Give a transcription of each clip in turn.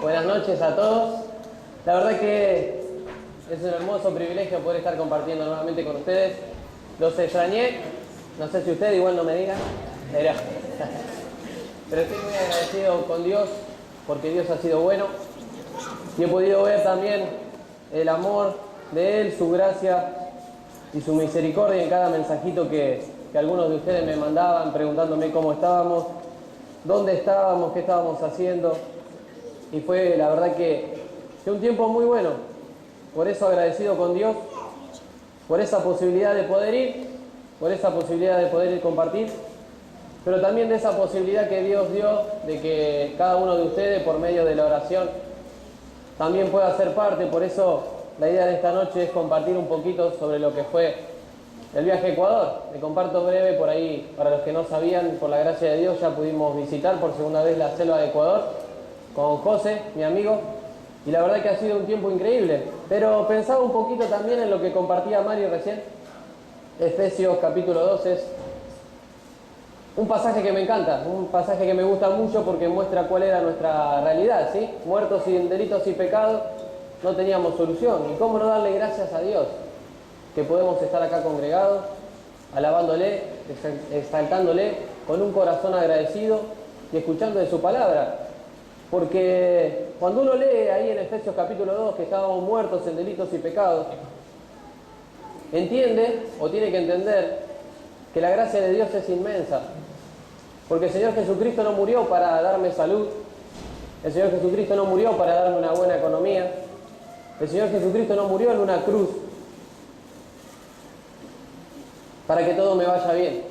Buenas noches a todos. La verdad que es un hermoso privilegio poder estar compartiendo nuevamente con ustedes. Los extrañé, no sé si usted igual no me diga, pero estoy muy agradecido con Dios porque Dios ha sido bueno y he podido ver también el amor de Él, su gracia y su misericordia en cada mensajito que algunos de ustedes me mandaban preguntándome cómo estábamos, dónde estábamos, qué estábamos haciendo. Y fue la verdad que un tiempo muy bueno. Por eso agradecido con Dios, por esa posibilidad de poder ir, por esa posibilidad de poder ir compartir, pero también de esa posibilidad que Dios dio de que cada uno de ustedes por medio de la oración también pueda ser parte. Por eso la idea de esta noche es compartir un poquito sobre lo que fue el viaje a Ecuador. Me comparto breve por ahí, para los que no sabían, por la gracia de Dios ya pudimos visitar por segunda vez la selva de Ecuador con José, mi amigo, y la verdad que ha sido un tiempo increíble. Pero pensaba un poquito también en lo que compartía Mario recién. Efesios capítulo 2 es un pasaje que me encanta, un pasaje que me gusta mucho porque muestra cuál era nuestra realidad, ¿sí? Muertos en delitos y pecados, no teníamos solución. ¿Y cómo no darle gracias a Dios que podemos estar acá congregados, alabándole, exaltándole, con un corazón agradecido y escuchando de su palabra? Porque cuando uno lee ahí en Efesios capítulo 2 que estábamos muertos en delitos y pecados, entiende o tiene que entender que la gracia de Dios es inmensa. Porque el Señor Jesucristo no murió para darme salud, el Señor Jesucristo no murió para darme una buena economía, el Señor Jesucristo no murió en una cruz para que todo me vaya bien.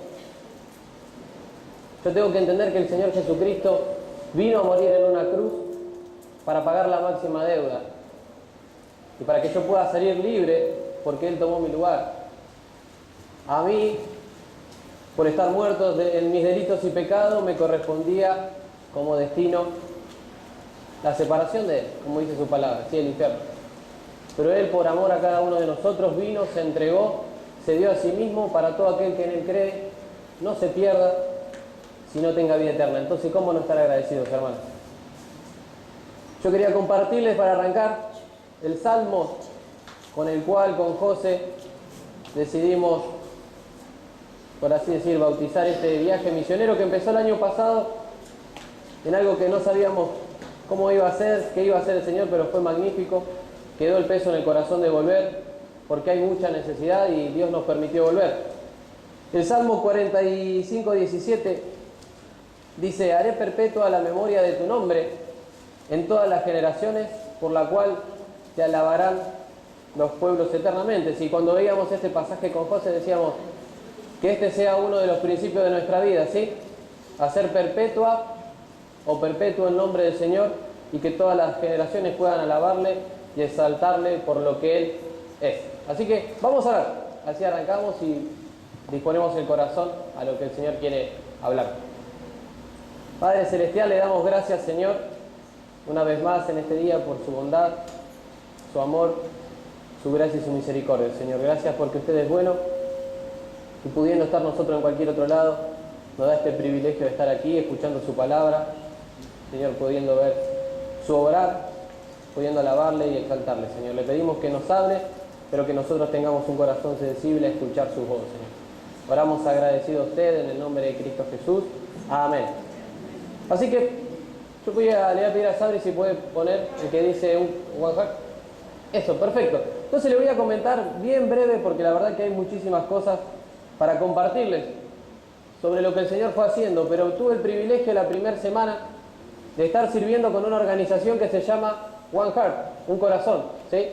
Yo tengo que entender que el Señor Jesucristo vino a morir en una cruz para pagar la máxima deuda y para que yo pueda salir libre porque Él tomó mi lugar. A mí, por estar muerto en mis delitos y pecados, me correspondía como destino la separación de Él, como dice su palabra, sí, el infierno. Pero Él, por amor a cada uno de nosotros, vino, se entregó, se dio a sí mismo para todo aquel que en Él cree, no se pierda, sino tenga vida eterna. Entonces, ¿cómo no estar agradecidos, hermanos? Yo quería compartirles para arrancar el salmo con el cual con José decidimos, por así decir, bautizar este viaje misionero que empezó el año pasado en algo que no sabíamos cómo iba a ser, qué iba a hacer el Señor, pero fue magnífico. Quedó el peso en el corazón de volver porque hay mucha necesidad y Dios nos permitió volver. El Salmo 45:17 dice: haré perpetua la memoria de tu nombre en todas las generaciones, por la cual te alabarán los pueblos eternamente. Si cuando veíamos este pasaje con José decíamos que este sea uno de los principios de nuestra vida, ¿sí? Hacer perpetua o perpetuo el nombre del Señor y que todas las generaciones puedan alabarle y exaltarle por lo que Él es. Así que vamos a ver, así arrancamos y disponemos el corazón a lo que el Señor quiere hablar. Padre Celestial, le damos gracias, Señor, una vez más en este día por su bondad, su amor, su gracia y su misericordia. Señor, gracias porque usted es bueno y pudiendo estar nosotros en cualquier otro lado, nos da este privilegio de estar aquí escuchando su palabra, Señor, pudiendo ver su obrar, pudiendo alabarle y exaltarle. Señor, le pedimos que nos hable, pero que nosotros tengamos un corazón sensible a escuchar su voz, Señor. Oramos agradecidos a usted en el nombre de Cristo Jesús. Amén. Así que yo le voy a pedir a Sabri si puede poner el que dice un one heart. Eso, perfecto. Entonces le voy a comentar bien breve porque la verdad que hay muchísimas cosas para compartirles sobre lo que el Señor fue haciendo, pero tuve el privilegio la primera semana de estar sirviendo con una organización que se llama One Heart, un corazón, ¿sí?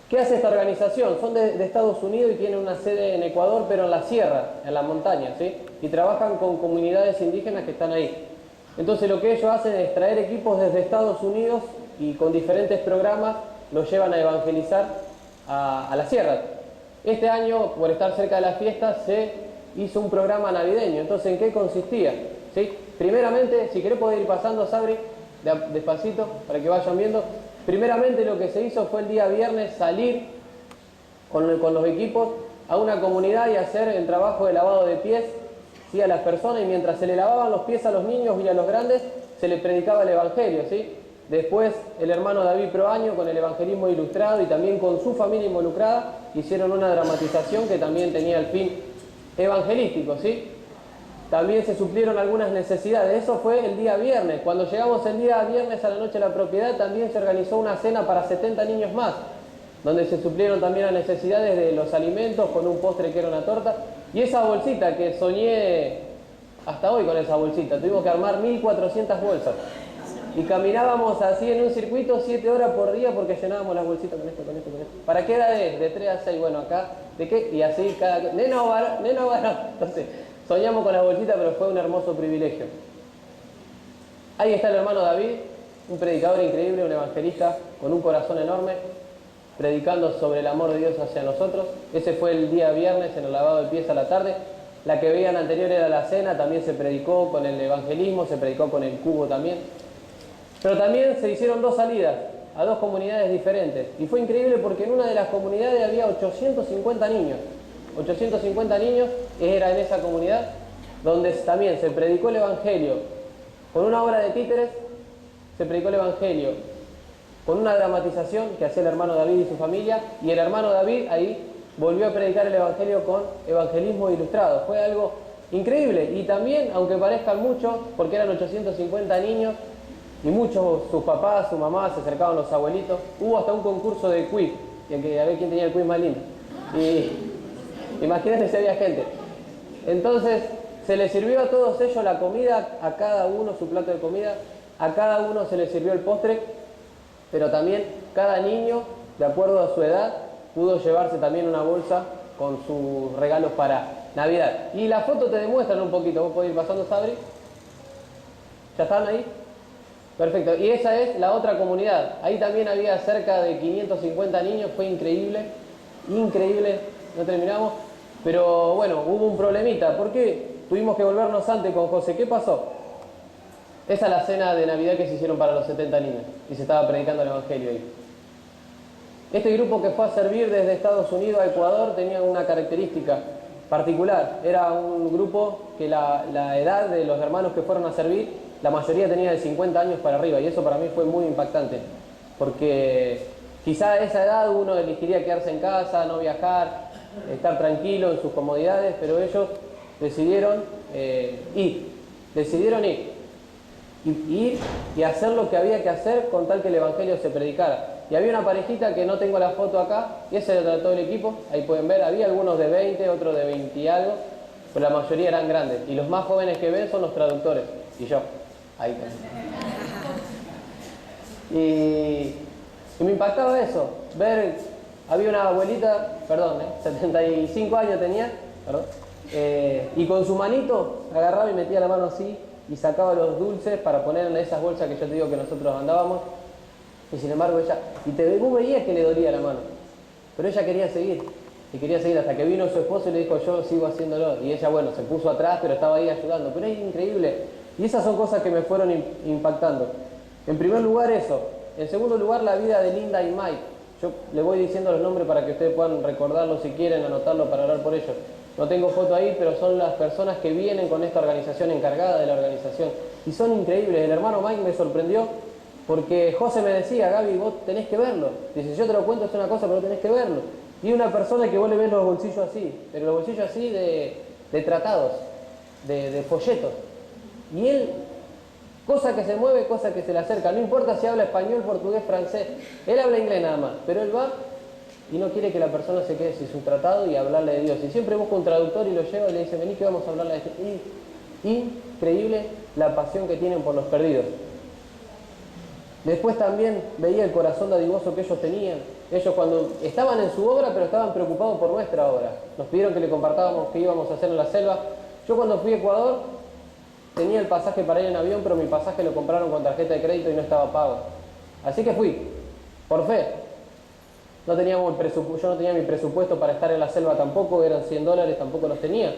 ¿Qué hace esta organización? Son de Estados Unidos y tienen una sede en Ecuador, pero en la sierra, en la montaña, ¿sí? Y trabajan con comunidades indígenas que están ahí. Entonces lo que ellos hacen es traer equipos desde Estados Unidos y con diferentes programas los llevan a evangelizar a la sierra. Este año, por estar cerca de las fiestas, se hizo un programa navideño. Entonces, ¿en qué consistía? ¿Sí? Primeramente, si querés poder ir pasando, Sabri, despacito, para que vayan viendo. Primeramente lo que se hizo fue el día viernes salir con los equipos a una comunidad y hacer el trabajo de lavado de pies, ¿sí?, a las personas, y mientras se le lavaban los pies a los niños y a los grandes, se les predicaba el Evangelio, ¿sí? Después el hermano David Proaño con el evangelismo ilustrado y también con su familia involucrada hicieron una dramatización que también tenía el fin evangelístico, ¿sí? También se suplieron algunas necesidades. Eso fue el día viernes. Cuando llegamos el día viernes a la noche a la propiedad, también se organizó una cena para 70 niños más, donde se suplieron también las necesidades de los alimentos con un postre que era una torta. Y esa bolsita que soñé hasta hoy con esa bolsita, tuvimos que armar 1400 bolsas. Y caminábamos así en un circuito 7 horas por día porque llenábamos las bolsitas con esto, con esto, con esto. ¿Para qué edad es? De 3 a 6, bueno, acá, ¿de qué? Y así cada... Nena o varón, nena o varón. Entonces, soñamos con las bolsitas, pero fue un hermoso privilegio. Ahí está el hermano David, un predicador increíble, un evangelista con un corazón enorme, predicando sobre el amor de Dios hacia nosotros. Ese fue el día viernes en el lavado de pies a la tarde. La que veían anterior era la cena, también se predicó con el evangelismo, se predicó con el cubo también. Pero también se hicieron 2 salidas a 2 comunidades diferentes. Y fue increíble porque en una de las comunidades había 850 niños. 850 niños era en esa comunidad, donde también se predicó el evangelio con una obra de títeres, se predicó el evangelio con una dramatización que hacía el hermano David y su familia, y el hermano David ahí volvió a predicar el evangelio con evangelismo ilustrado. Fue algo increíble. Y también, aunque parezcan muchos, porque eran 850 niños, y muchos, sus papás, su mamá, se acercaban los abuelitos. Hubo hasta un concurso de quiz, y a ver quién tenía el quiz más lindo. Y imagínate si había gente. Entonces, se les sirvió a todos ellos la comida, a cada uno su plato de comida, a cada uno se les sirvió el postre, pero también cada niño, de acuerdo a su edad, pudo llevarse también una bolsa con sus regalos para Navidad. Y la foto te demuestran un poquito. ¿Vos podés ir pasando, Sabri? ¿Ya están ahí? Perfecto. Y esa es la otra comunidad. Ahí también había cerca de 550 niños. Fue increíble. Increíble. No terminamos. Pero bueno, hubo un problemita. ¿Por qué tuvimos que volvernos antes con José? ¿Qué pasó? Esa es la cena de Navidad que se hicieron para los 70 niños. Y se estaba predicando el evangelio ahí. Este grupo que fue a servir desde Estados Unidos a Ecuador tenía una característica particular. Era un grupo que la edad de los hermanos que fueron a servir, la mayoría tenía de 50 años para arriba, y eso para mí fue muy impactante, porque quizá a esa edad uno elegiría quedarse en casa, no viajar, estar tranquilo en sus comodidades, pero ellos decidieron ir y hacer lo que había que hacer con tal que el evangelio se predicara. Y había una parejita que no tengo la foto acá, y ese era todo el equipo, ahí pueden ver, había algunos de 20, otros de 20 y algo, pero la mayoría eran grandes, y los más jóvenes que ven son los traductores, y yo, ahí también. Y me impactaba eso, ver, había una abuelita, 75 años tenía, y con su manito agarraba y metía la mano así, y sacaba los dulces para poner en esas bolsas que yo te digo que nosotros andábamos. Y sin embargo ella, vos veías que le dolía la mano, pero ella quería seguir, y quería seguir hasta que vino su esposo y le dijo, yo sigo haciéndolo, y ella, bueno, se puso atrás, pero estaba ahí ayudando, pero es increíble, y esas son cosas que me fueron impactando. En primer lugar eso, en segundo lugar la vida de Linda y Mike. Yo le voy diciendo los nombres para que ustedes puedan recordarlo si quieren, anotarlo para orar por ellos. No tengo foto ahí, pero son las personas que vienen con esta organización, encargada de la organización, y son increíbles. El hermano Mike me sorprendió, porque José me decía, Gaby, vos tenés que verlo. Dice, yo te lo cuento, es una cosa, pero tenés que verlo. Y una persona que vos le ves los bolsillos así, pero los bolsillos así de tratados, de folletos. Y él, cosa que se mueve, cosa que se le acerca. No importa si habla español, portugués, francés. Él habla inglés nada más, pero él va y no quiere que la persona se quede sin su tratado y hablarle de Dios. Y siempre busca un traductor y lo lleva y le dice, vení que vamos a hablarle de esto. Increíble la pasión que tienen por los perdidos. Después también veía el corazón dadivoso que ellos tenían. Ellos cuando estaban en su obra, pero estaban preocupados por nuestra obra. Nos pidieron que le compartamos qué íbamos a hacer en la selva. Yo cuando fui a Ecuador tenía el pasaje para ir en avión, pero mi pasaje lo compraron con tarjeta de crédito y no estaba pago. Así que fui, por fe. No teníamos yo no tenía mi presupuesto para estar en la selva tampoco, eran $100, tampoco los tenía.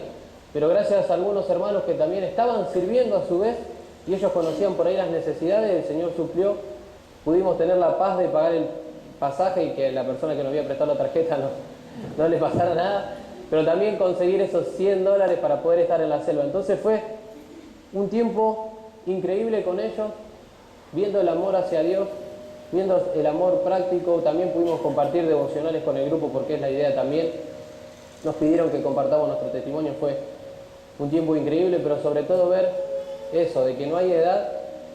Pero gracias a algunos hermanos que también estaban sirviendo a su vez, y ellos conocían por ahí las necesidades, el Señor suplió. Pudimos tener la paz de pagar el pasaje y que la persona que nos había prestado la tarjeta no le pasara nada, pero también conseguir esos $100 para poder estar en la selva. Entonces fue un tiempo increíble con ellos, viendo el amor hacia Dios, viendo el amor práctico. También pudimos compartir devocionales con el grupo, porque es la idea también. Nos pidieron que compartamos nuestro testimonio, fue un tiempo increíble, pero sobre todo ver eso, de que no hay edad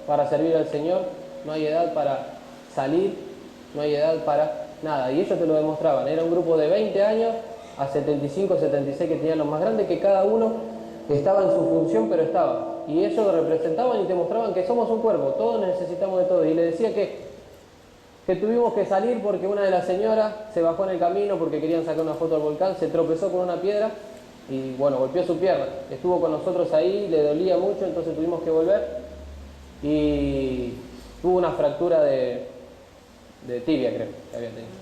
para servir al Señor, no hay edad para salir, no hay edad para nada. Y ellos te lo demostraban. Era un grupo de 20 años a 75, 76 que tenían los más grandes, que cada uno estaba en su función, pero estaba. Y ellos representaban y te mostraban que somos un cuerpo, todos necesitamos de todo. Y le decía que tuvimos que salir porque una de las señoras se bajó en el camino porque querían sacar una foto al volcán, se tropezó con una piedra y bueno, golpeó su pierna. Estuvo con nosotros ahí, le dolía mucho, entonces tuvimos que volver y tuvo una fractura de tibia, creo, que había tenido.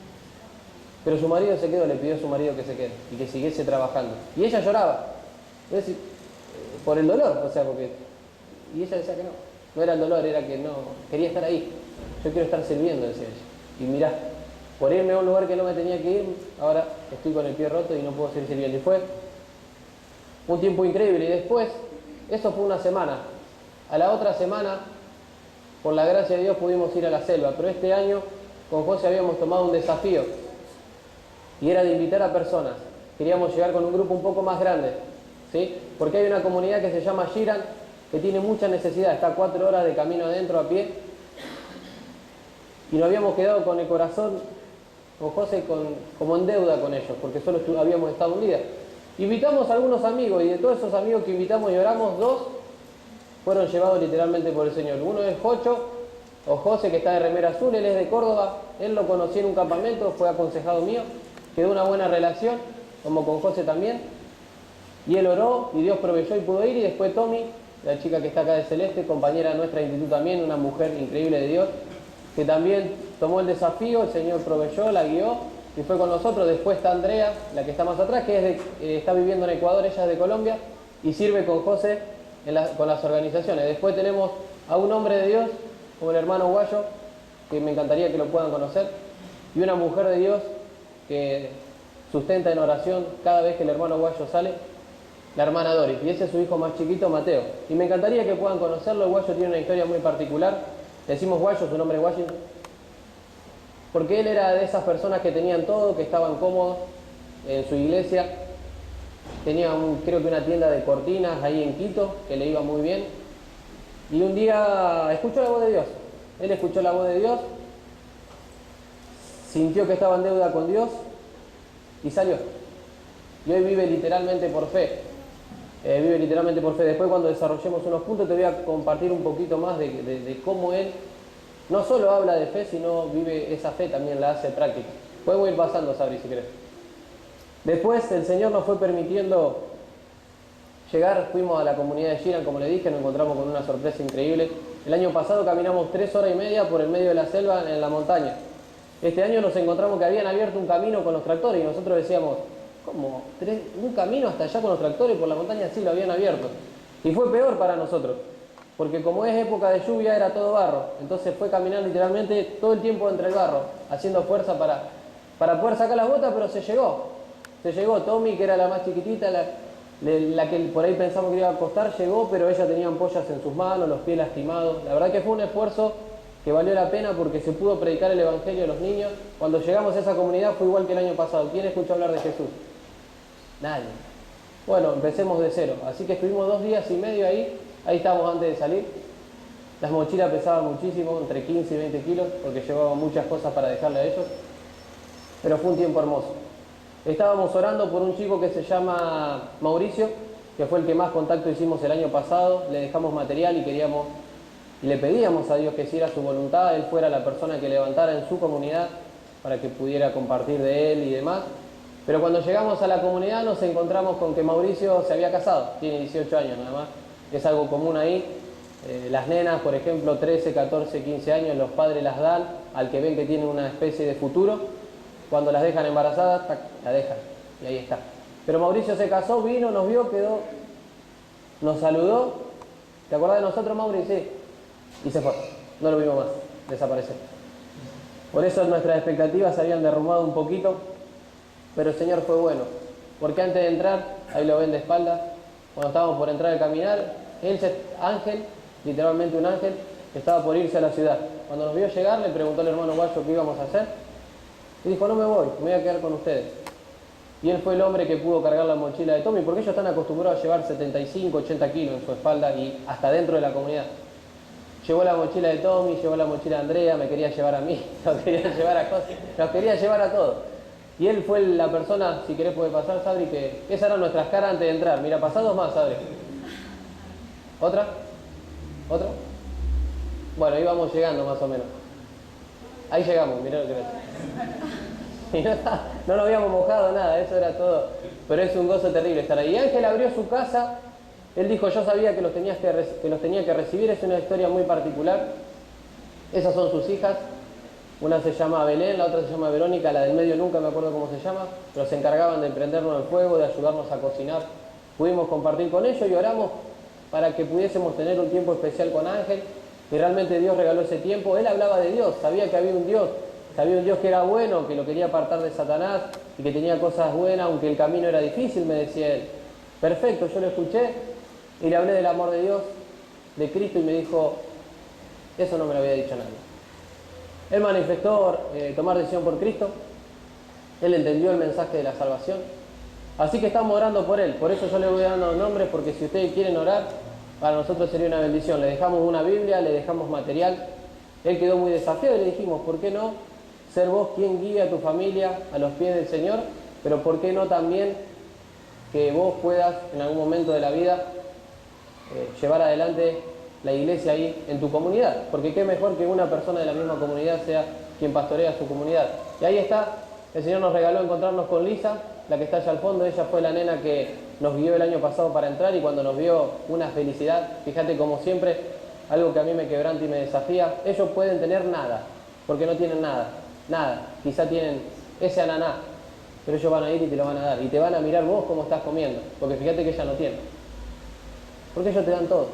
Pero su marido se quedó, le pidió a su marido que se quede y que siguiese trabajando. Y ella lloraba, es decir, por el dolor, o sea, porque... Y ella decía que no era el dolor, era que no, quería estar ahí. Yo quiero estar sirviendo, decía ella. Y mirá, por irme a un lugar que no me tenía que ir, ahora estoy con el pie roto y no puedo seguir sirviendo. Y fue un tiempo increíble. Y después, eso fue una semana. A la otra semana, por la gracia de Dios, pudimos ir a la selva. Pero este año, con José habíamos tomado un desafío. Y era de invitar a personas. Queríamos llegar con un grupo un poco más grande, ¿sí? Porque hay una comunidad que se llama Giran, que tiene mucha necesidad. Está 4 horas de camino adentro a pie. Y nos habíamos quedado con el corazón, con José, como en deuda con ellos, porque solo habíamos estado un día. Invitamos a algunos amigos, y de todos esos amigos que invitamos y oramos, 2 fueron llevados literalmente por el Señor. Uno es Jocho, o José, que está de remera azul, él es de Córdoba, él lo conocí en un campamento, fue aconsejado mío, quedó una buena relación, como con José también, y él oró, y Dios proveyó y pudo ir. Y después Tommy, la chica que está acá de Celeste, compañera nuestra de instituto también, una mujer increíble de Dios, que también tomó el desafío, el Señor proveyó, la guió y fue con nosotros. Después está Andrea, la que está más atrás, que está viviendo en Ecuador, ella es de Colombia y sirve con José con las organizaciones. Después tenemos a un hombre de Dios, como el hermano Guayo, que me encantaría que lo puedan conocer, y una mujer de Dios que sustenta en oración cada vez que el hermano Guayo sale, la hermana Doris, y ese es su hijo más chiquito, Mateo. Y me encantaría que puedan conocerlo. El Guayo tiene una historia muy particular. Decimos Guayo, su nombre es Washington, porque él era de esas personas que tenían todo, que estaban cómodos en su iglesia. Tenía creo que una tienda de cortinas ahí en Quito, que le iba muy bien. Y un día escuchó la voz de Dios. Él escuchó la voz de Dios, sintió que estaba en deuda con Dios y salió. Y hoy vive literalmente por fe. Después, cuando desarrollemos unos puntos, te voy a compartir un poquito más de cómo él no solo habla de fe, sino vive esa fe, también la hace práctica. Podemos ir pasando, Sabri, si querés. Después el Señor nos fue permitiendo llegar, fuimos a la comunidad de Giran, como le dije, nos encontramos con una sorpresa increíble. El año pasado caminamos 3 horas y media por el medio de la selva en la montaña. Este año nos encontramos que habían abierto un camino con los tractores y nosotros decíamos, ¿cómo? ¿Un camino hasta allá con los tractores por la montaña? Sí, lo habían abierto. Y fue peor para nosotros, porque como es época de lluvia era todo barro. Entonces fue caminar literalmente todo el tiempo entre el barro, haciendo fuerza para poder sacar las botas, pero se llegó. Tommy, que era la más chiquitita, la que por ahí pensamos que iba a costar, llegó, pero ella tenía ampollas en sus manos, los pies lastimados. La verdad que fue un esfuerzo que valió la pena porque se pudo predicar el evangelio a los niños. Cuando llegamos a esa comunidad fue igual que el año pasado. ¿Quién escuchó hablar de Jesús? Nadie. Bueno, empecemos de cero. Así que estuvimos 2 días y medio ahí estábamos antes de salir. Las mochilas pesaban muchísimo, entre 15 y 20 kilos, porque llevaban muchas cosas para dejarle a ellos. Pero fue un tiempo hermoso. Estábamos orando por un chico que se llama Mauricio, que fue el que más contacto hicimos el año pasado. Le dejamos material y le pedíamos a Dios que si era su voluntad, él fuera la persona que levantara en su comunidad para que pudiera compartir de él y demás. Pero cuando llegamos a la comunidad nos encontramos con que Mauricio se había casado, tiene 18 años nada más, es algo común ahí. Las nenas, por ejemplo, 13, 14, 15 años, los padres las dan al que ven que tiene una especie de futuro. Cuando las dejan embarazadas, la dejan y ahí está. Pero Mauricio se casó, vino, nos vio, quedó, nos saludó. ¿Te acordás de nosotros, Mauricio? Sí. Y se fue, no lo vimos más, desapareció. Por eso nuestras expectativas se habían derrumbado un poquito, pero el Señor fue bueno, porque antes de entrar, ahí lo ven de espaldas, cuando estábamos por entrar a caminar, ángel, literalmente un ángel, estaba por irse a la ciudad. Cuando nos vio llegar, le preguntó al hermano Guayo qué íbamos a hacer. Y dijo, no me voy a quedar con ustedes. Y él fue el hombre que pudo cargar la mochila de Tommy, porque ellos están acostumbrados a llevar 75, 80 kilos en su espalda y hasta dentro de la comunidad. Llevó la mochila de Tommy, llevó la mochila de Andrea, me quería llevar a mí, nos quería llevar a cosas, nos quería llevar a todos. Y él fue la persona, si querés puede pasar, Sabri, que esas eran nuestras caras antes de entrar. Mira, pasá dos más, Sabri. ¿Otra? ¿Otra? Bueno, ahí vamos llegando más o menos. Ahí llegamos, mirá lo que y no nos habíamos mojado nada, eso era todo. Pero es un gozo terrible estar ahí. Y Ángel abrió su casa, él dijo, yo sabía que los tenía que recibir, es una historia muy particular. Esas son sus hijas, una se llama Belén, la otra se llama Verónica, la del medio nunca me acuerdo cómo se llama, pero se encargaban de prendernos el fuego, de ayudarnos a cocinar. Pudimos compartir con ellos y oramos para que pudiésemos tener un tiempo especial con Ángel, y realmente Dios regaló ese tiempo. Él hablaba de Dios, sabía que había un Dios que era bueno, que lo quería apartar de Satanás y que tenía cosas buenas, aunque el camino era difícil, me decía él. Perfecto, yo lo escuché y le hablé del amor de Dios, de Cristo, y me dijo, eso no me lo había dicho nadie. Él manifestó tomar decisión por Cristo, él entendió el mensaje de la salvación, así que estamos orando por él. Por eso yo le voy dando los nombres, porque si ustedes quieren orar, para nosotros sería una bendición. Le dejamos una Biblia, le dejamos material. Él quedó muy desafiado y le dijimos, ¿por qué no ser vos quien guíe a tu familia a los pies del Señor? Pero ¿por qué no también que vos puedas en algún momento de la vida llevar adelante la iglesia ahí en tu comunidad? Porque qué mejor que una persona de la misma comunidad sea quien pastorea su comunidad. Y ahí está, el Señor nos regaló encontrarnos con Lisa, la que está allá al fondo. Ella fue la nena que nos guió el año pasado para entrar, y cuando nos vio, una felicidad. Fíjate, como siempre, algo que a mí me quebranta y me desafía, ellos pueden tener nada, porque no tienen nada, quizá tienen ese ananá, pero ellos van a ir y te lo van a dar, y te van a mirar vos cómo estás comiendo, porque fíjate que ella no tiene, porque ellos te dan todo,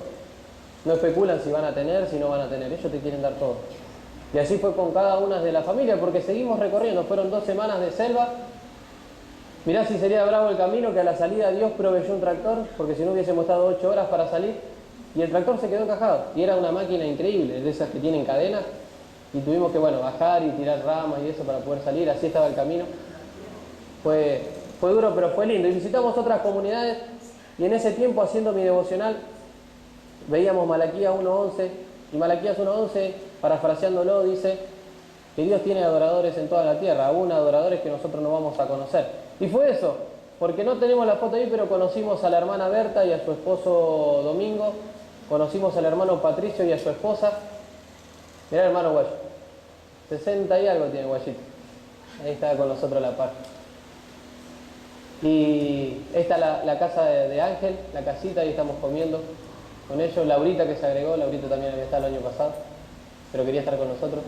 no especulan si van a tener, si no van a tener, ellos te quieren dar todo. Y así fue con cada una de la familia, porque seguimos recorriendo, fueron 2 semanas de selva. Mirá si sería bravo el camino, que a la salida Dios proveyó un tractor, porque si no hubiésemos estado 8 horas para salir, y el tractor se quedó encajado, y era una máquina increíble, de esas que tienen cadenas, y tuvimos que, bajar y tirar ramas y eso para poder salir. Así estaba el camino. Fue duro, pero fue lindo. Y visitamos otras comunidades, y en ese tiempo, haciendo mi devocional, veíamos Malaquías 1:11, y Malaquías 1:11, parafraseándolo, dice que Dios tiene adoradores en toda la tierra, aún adoradores que nosotros no vamos a conocer. Y fue eso, porque no tenemos la foto ahí, pero conocimos a la hermana Berta y a su esposo Domingo, conocimos al hermano Patricio y a su esposa. Mirá el hermano Guayo, 60 y algo tiene Guayito, ahí está con nosotros a la par. Y esta es la casa de Ángel, la casita, ahí estamos comiendo con ellos. Laurita, que se agregó, Laurita también había estado el año pasado, pero quería estar con nosotros.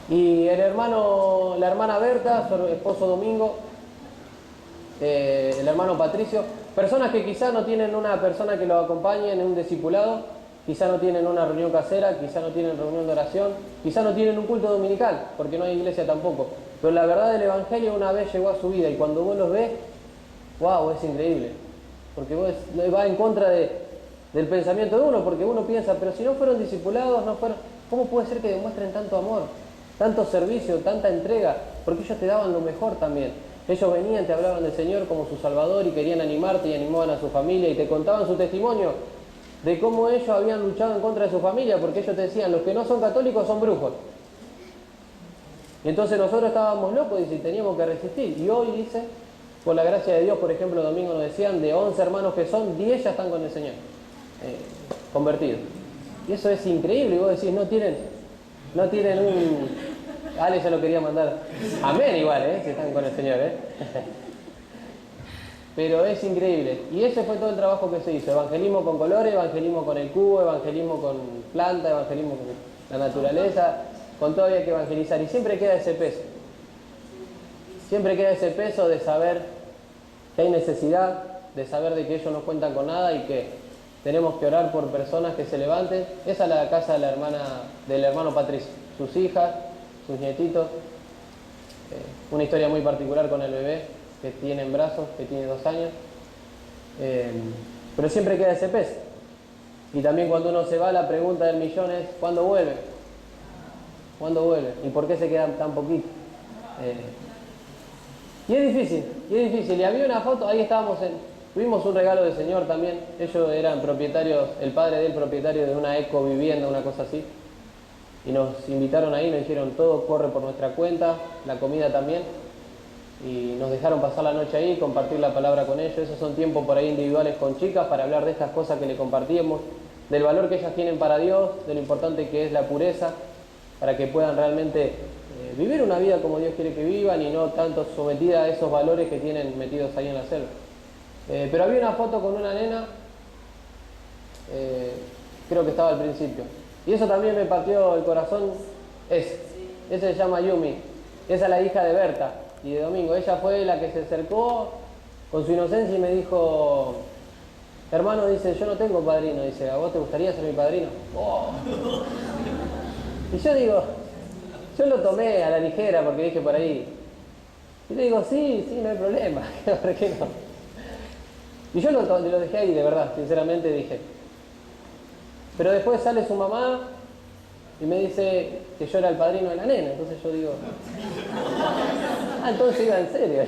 Y la hermana Berta, su esposo Domingo, el hermano Patricio, personas que quizás no tienen una persona que los acompañe en un discipulado, quizás no tienen una reunión casera, quizás no tienen reunión de oración, quizás no tienen un culto dominical, porque no hay iglesia tampoco, pero la verdad del Evangelio una vez llegó a su vida, y cuando vos los ves, wow, es increíble, porque vos va en contra del pensamiento de uno, porque uno piensa, pero si no fueron discipulados, ¿cómo puede ser que demuestren tanto amor, tanto servicio, tanta entrega? Porque ellos te daban lo mejor también. Ellos venían, te hablaban del Señor como su Salvador, y querían animarte, y animaban a su familia, y te contaban su testimonio de cómo ellos habían luchado en contra de su familia, porque ellos te decían, los que no son católicos son brujos. Y entonces nosotros estábamos locos y teníamos que resistir. Y hoy, dice, por la gracia de Dios, por ejemplo, domingo nos decían, de 11 hermanos que son, 10 ya están con el Señor, convertidos. Y eso es increíble, y vos decís, no tienen un... Ale ya lo quería mandar. Amén igual, si están con el Señor, Pero es increíble. Y ese fue todo el trabajo que se hizo. Evangelismo con colores, evangelismo con el cubo, evangelismo con planta, evangelismo con la naturaleza. Con todo había que evangelizar. Y siempre queda ese peso. Siempre queda ese peso de saber que hay necesidad, de saber de que ellos no cuentan con nada y que tenemos que orar por personas que se levanten. Esa es la casa del hermano Patricio. Sus hijas, sus nietitos, una historia muy particular con el bebé que tiene en brazos, que tiene 2 años, pero siempre queda ese peso. Y también cuando uno se va, la pregunta del millón es, ¿cuándo vuelve? ¿Cuándo vuelve? ¿Y por qué se quedan tan poquito? Y es difícil, Y había una foto, ahí estábamos tuvimos un regalo del Señor también. Ellos eran propietarios, el padre del propietario de una ecovivienda, una cosa así. Y nos invitaron ahí, nos dijeron, todo corre por nuestra cuenta, la comida también. Y nos dejaron pasar la noche ahí, compartir la palabra con ellos. Esos son tiempos por ahí individuales con chicas para hablar de estas cosas que le compartíamos, del valor que ellas tienen para Dios, de lo importante que es la pureza, para que puedan realmente vivir una vida como Dios quiere que vivan y no tanto sometida a esos valores que tienen metidos ahí en la selva. Pero había una foto con una nena, creo que estaba al principio, y eso también me partió el corazón. Esa se llama Yumi, esa es la hija de Berta y de Domingo. Ella fue la que se acercó con su inocencia y me dijo, hermano, dice, yo no tengo padrino, dice, ¿a vos te gustaría ser mi padrino? Oh. Y yo digo, yo lo tomé a la ligera porque dije por ahí, y le digo, sí, no hay problema, ¿por qué no? Y yo lo dejé ahí, de verdad, sinceramente dije. Pero después sale su mamá y me dice que yo era el padrino de la nena. Entonces yo digo, entonces iba en serio.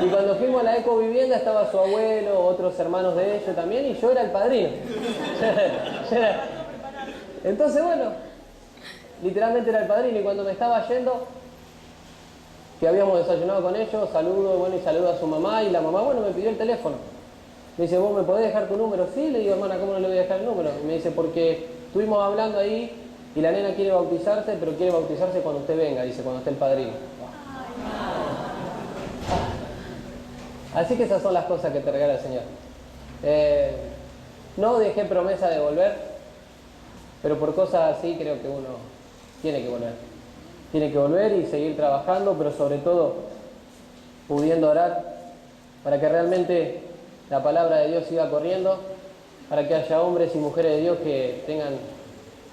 Y cuando fuimos a la ecovivienda estaba su abuelo, otros hermanos de ellos también, y yo era el padrino. Entonces, bueno, literalmente era el padrino. Y cuando me estaba yendo, que habíamos desayunado con ellos, saludo a su mamá, y la mamá, bueno, me pidió el teléfono. Me dice, ¿vos me podés dejar tu número? Sí, le digo, hermana, ¿cómo no le voy a dejar el número? Y me dice, porque estuvimos hablando ahí y la nena quiere bautizarse, pero quiere bautizarse cuando usted venga, dice, cuando esté el padrino. Así que esas son las cosas que te regala el Señor. No dejé promesa de volver, pero por cosas así creo que uno tiene que volver. Tiene que volver y seguir trabajando, pero sobre todo pudiendo orar para que realmente la palabra de Dios siga corriendo, para que haya hombres y mujeres de Dios que tengan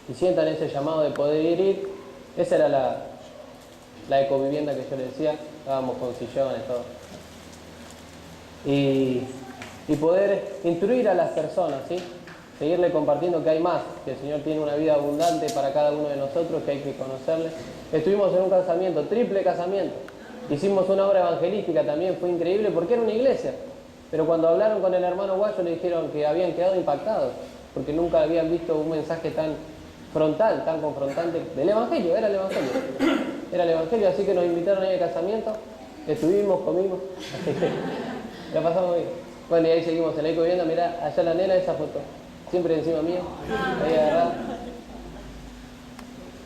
y sientan ese llamado de poder ir. Esa era la ecovivienda que yo le decía, estábamos con sillones, todo. Y poder instruir a las personas, ¿sí? Seguirle compartiendo que hay más, que el Señor tiene una vida abundante para cada uno de nosotros, que hay que conocerle. Estuvimos en un casamiento, triple casamiento. Hicimos una obra evangelística también, fue increíble porque era una iglesia. Pero cuando hablaron con el hermano Guayo le dijeron que habían quedado impactados, porque nunca habían visto un mensaje tan frontal, tan confrontante del Evangelio, era el Evangelio. Era el Evangelio, así que nos invitaron ahí al casamiento, estuvimos, comimos, la pasamos bien. Bueno, y ahí seguimos en la ecovivienda, mirá, allá la nena, esa foto, siempre encima mío, ahí agarrada.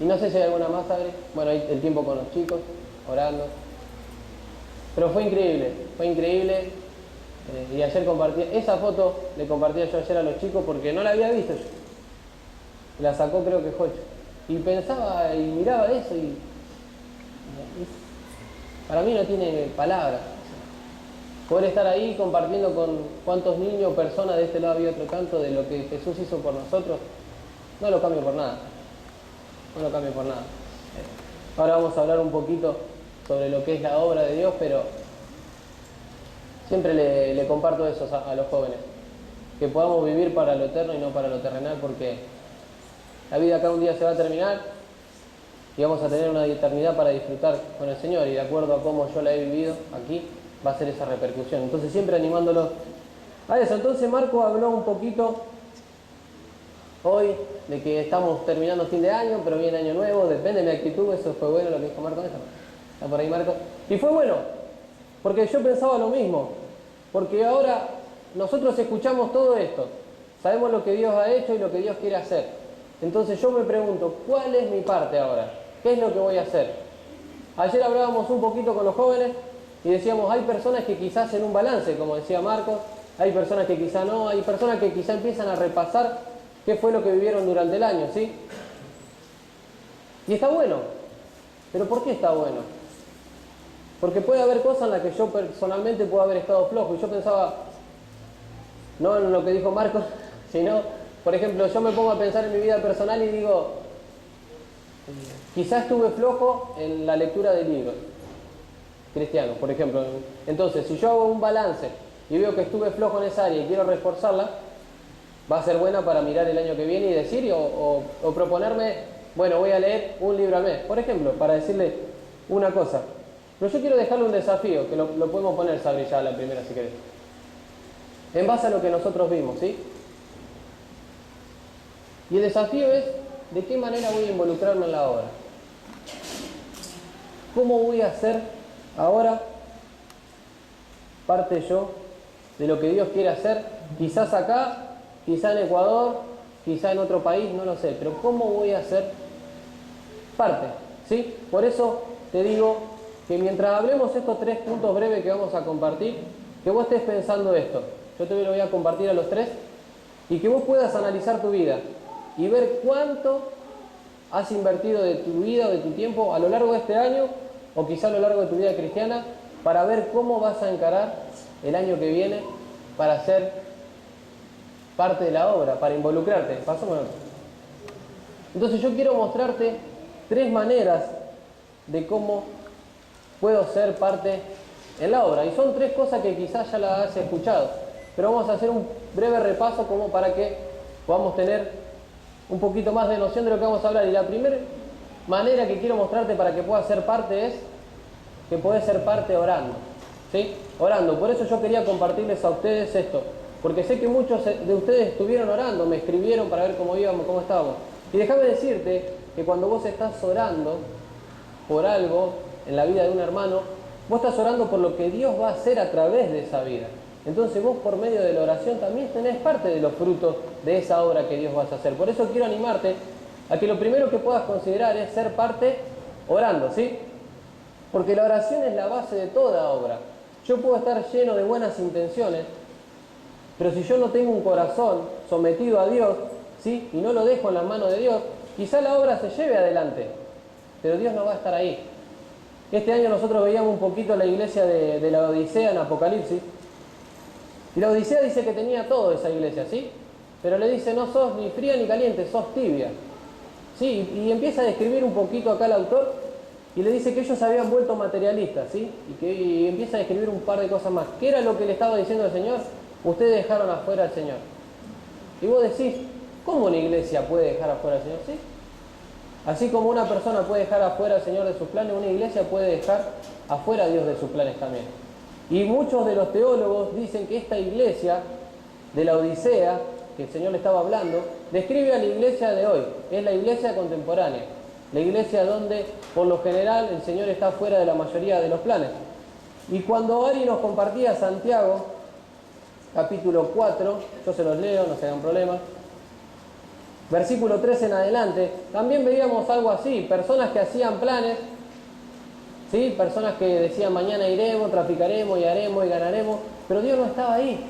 Y no sé si hay alguna más, Adri. Bueno, ahí el tiempo con los chicos, orando. Pero fue increíble. Y ayer compartí, esa foto le compartía yo ayer a los chicos porque no la había visto yo. La sacó creo que Jocho. Y pensaba y miraba eso y para mí no tiene palabras. Poder estar ahí compartiendo con cuántos niños, personas de este lado y otro tanto de lo que Jesús hizo por nosotros, no lo cambio por nada. No lo cambio por nada. Ahora vamos a hablar un poquito sobre lo que es la obra de Dios, pero siempre le comparto eso a los jóvenes, que podamos vivir para lo eterno y no para lo terrenal, porque la vida acá un día se va a terminar y vamos a tener una eternidad para disfrutar con el Señor, y de acuerdo a cómo yo la he vivido aquí, va a ser esa repercusión. Entonces siempre animándolos a eso. Entonces Marco habló un poquito hoy de que estamos terminando fin de año, pero viene año nuevo, depende de mi actitud. Eso fue bueno lo que dijo Marco. Está por ahí Marco. Y fue bueno, porque yo pensaba lo mismo, porque ahora nosotros escuchamos todo esto, sabemos lo que Dios ha hecho y lo que Dios quiere hacer. Entonces yo me pregunto, ¿cuál es mi parte ahora? ¿Qué es lo que voy a hacer? Ayer hablábamos un poquito con los jóvenes y decíamos, hay personas que quizás en un balance, como decía Marcos, hay personas que quizás no, hay personas que quizás empiezan a repasar qué fue lo que vivieron durante el año, ¿sí? Y está bueno. ¿Pero por qué está bueno? Porque puede haber cosas en las que yo personalmente puedo haber estado flojo. Y yo pensaba, no en lo que dijo Marcos, sino, por ejemplo, yo me pongo a pensar en mi vida personal y digo, quizás estuve flojo en la lectura de libros cristianos, por ejemplo. Entonces, si yo hago un balance y veo que estuve flojo en esa área y quiero reforzarla, va a ser buena para mirar el año que viene y decir, o proponerme, bueno, voy a leer un libro al mes, por ejemplo, para decirle una cosa. Pero yo quiero dejarle un desafío, que lo podemos poner, Sabri, ya a la primera si querés. En base a lo que nosotros vimos, ¿sí? Y el desafío es, ¿de qué manera voy a involucrarme en la obra? ¿Cómo voy a hacer ahora parte yo de lo que Dios quiere hacer? Quizás acá, quizás en Ecuador, quizás en otro país, no lo sé, pero ¿cómo voy a hacer parte? ¿Sí? Por eso te digo que mientras hablemos estos 3 puntos breves que vamos a compartir, que vos estés pensando esto. Yo te lo voy a compartir a los 3 y que vos puedas analizar tu vida y ver cuánto has invertido de tu vida o de tu tiempo a lo largo de este año o quizá a lo largo de tu vida cristiana para ver cómo vas a encarar el año que viene para ser parte de la obra, para involucrarte. ¿Pasó con otro? Entonces yo quiero mostrarte 3 maneras de cómo puedo ser parte en la obra. Y son 3 cosas que quizás ya las has escuchado, pero vamos a hacer un breve repaso como para que podamos tener un poquito más de noción de lo que vamos a hablar. Y la primera manera que quiero mostrarte para que puedas ser parte es que podés ser parte orando. ¿Sí? Orando. Por eso yo quería compartirles a ustedes esto, porque sé que muchos de ustedes estuvieron orando, me escribieron para ver cómo íbamos, cómo estábamos. Y déjame decirte que cuando vos estás orando por algo en la vida de un hermano, vos estás orando por lo que Dios va a hacer a través de esa vida. Entonces vos por medio de la oración también tenés parte de los frutos de esa obra que Dios va a hacer. Por eso quiero animarte a que lo primero que puedas considerar es ser parte orando, ¿sí? Porque la oración es la base de toda obra. Yo puedo estar lleno de buenas intenciones, pero si yo no tengo un corazón sometido a Dios, ¿sí? Y no lo dejo en las manos de Dios, quizá la obra se lleve adelante, pero Dios no va a estar ahí. Este año nosotros veíamos un poquito la iglesia de la Odisea en Apocalipsis, y la Odisea dice que tenía todo esa iglesia, ¿sí? Pero le dice, no sos ni fría ni caliente, sos tibia. ¿Sí? Y empieza a describir un poquito acá el autor, y le dice que ellos se habían vuelto materialistas, ¿sí? Y empieza a describir un par de cosas más. ¿Qué era lo que le estaba diciendo el Señor? Ustedes dejaron afuera al Señor. Y vos decís, ¿cómo una iglesia puede dejar afuera al Señor? ¿Sí? Así como una persona puede dejar afuera al Señor de sus planes, una iglesia puede dejar afuera a Dios de sus planes también. Y muchos de los teólogos dicen que esta iglesia de la Odisea, que el Señor le estaba hablando, describe a la iglesia de hoy. Es la iglesia contemporánea. La iglesia donde, por lo general, el Señor está fuera de la mayoría de los planes. Y cuando Ari nos compartía Santiago, capítulo 4, yo se los leo, no se hagan problema, versículo 3 en adelante, también veíamos algo así, personas que hacían planes, ¿sí? Personas que decían mañana iremos, traficaremos y haremos y ganaremos, pero Dios no estaba ahí.